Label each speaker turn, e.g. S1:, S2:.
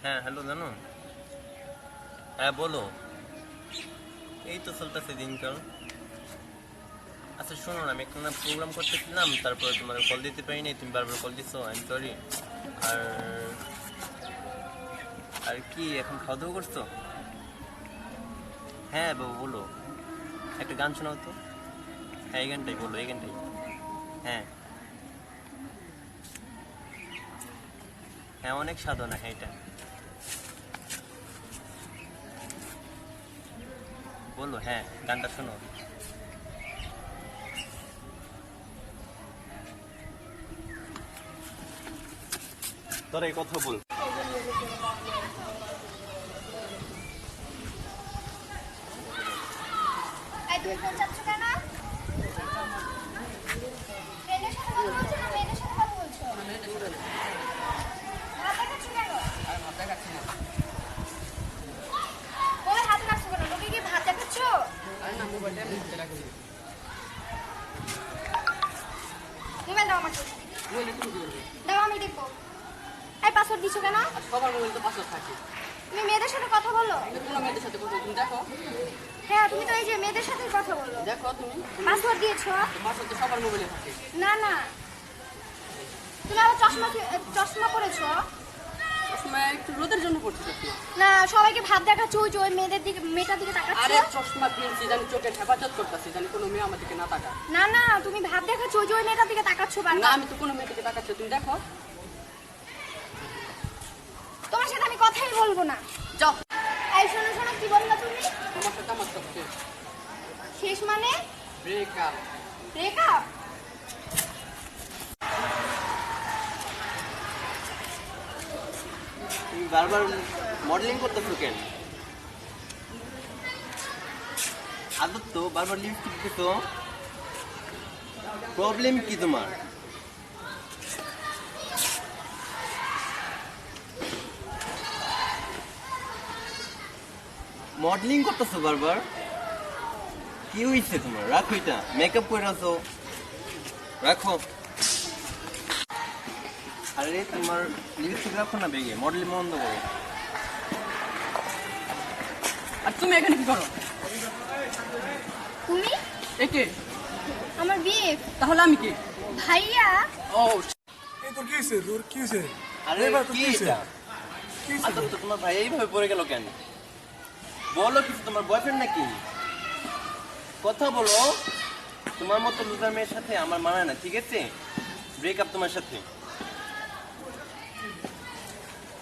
S1: হ্যাঁ হ্যালো জানো। হ্যাঁ বলো। এই তো চলতেছে দিনকাল। আচ্ছা শোনো না, আমি একটা প্রোগ্রাম করতেছিলাম, তারপরে তোমার কল দিতে পারি নাই, তুমি বারবার কল দিছো, আই এম সরি। আর আর কি এখন খাওয়া দাওয়া করছো? হ্যাঁ বাবু বলো, একটা গান শোনাও তো। হ্যাঁ এই গানটাই বলো, এই গানটাই। হ্যাঁ হ্যাঁ অনেক সাধনা, হ্যাঁ এটা বলো। হ্যাঁ গানটা শোনো। তোরা এই কথা বল।
S2: এই তুমি ফোন চাচ্ছ কেন? ফ্রেন্ডের সাথে কথা বলছো না মেয়েদের সাথে কথা বলছো? হাত দেখাচ্ছ কেন? ওই হাত রাখছো কেন? লোকে কি ভাত দেখাচ্ছ? মোবাইল দাও আমাকে। দাও আমি দেখবো। এই পাসওয়ার্ড দিছো কেন?
S3: সবার মোবাইল তো পাসওয়ার্ড থাকে।
S2: তুমি মেয়েদের সাথে কথা বলো?
S3: কোনো মেয়েদের সাথে কথা তুমি দেখো,
S2: হ্যাঁ তুমি তো এই যে মেয়েদের সাথে কথা বলো।
S3: দেখো তুমি
S2: পাসওয়ার্ড দিয়েছো?
S3: পাসওয়ার্ড তো সবার মোবাইলে থাকে।
S2: না না, তুমি আবার চশমা পরেছো?
S3: চশমা একটু রোদের জন্য পড়ছি চশমা।
S2: না সবাইকে ভাব দেখাচ্ছ, ওই যে ওই মেয়েটার দিকে তাকাচ্ছ।
S3: আরে চশমা কিনছি জানি চোখে হেফাজত করতেছি, জানি কোনো মেয়ে আমার দিকে না তাকায়।
S2: না না তুমি ভাব দেখাচ্ছ, ওই যে ওই মেয়েটার দিকে তাকাচ্ছ
S3: না
S2: বারবার।
S3: আমি তো কোনো মেয়ে দিকে তাকাচ্ছি, তুমি দেখো।
S2: তোমার সাথে আমি কথাই বলবো না।
S3: যাও,
S2: এই শোনো শোনো, কি বললা তুমি?
S3: তোমার সাথে আমার সব শেষ।
S2: শেষ মানে?
S3: ব্রেকআপ।
S2: ব্রেকআপ?
S1: তুমি বারবার মডেলিং করতেছো কেন? আদত তো বারবার লিপস্টিক দিছো, প্রবলেম কি তোমার? মডেলিং করতেছো বারবার, কি হয়েছে তোমার? রাখো এটা, মেকআপ করে আছো, রাখো। আরে তোমার লিপস্টিক রাখো না বেগে, মডেলিং বন্ধ করো।
S3: আর তুমি এখানে কি করো?
S2: তুমি?
S3: একে
S2: আমার বিয়ে?
S3: তাহলে আমি কি?
S2: ভাইয়া?
S3: ও
S4: এই তোর কি হয়েছে? তোর কি হয়েছে?
S1: আরে
S4: এবার তোর
S1: কি
S4: কি হয়েছে?
S1: এটা?
S4: কি হয়েছে
S1: আদত
S4: তোর?
S1: তো তোমার ভাই এইভাবে পড়ে গেল কেন? বলো কিছু, তোমার বয়ফ্রেন্ড নাকি? কথা বলো। তোমার মতো লুজার মেয়ের সাথে আমার মানায় না, ঠিক আছে? ব্রেকআপ তোমার সাথে।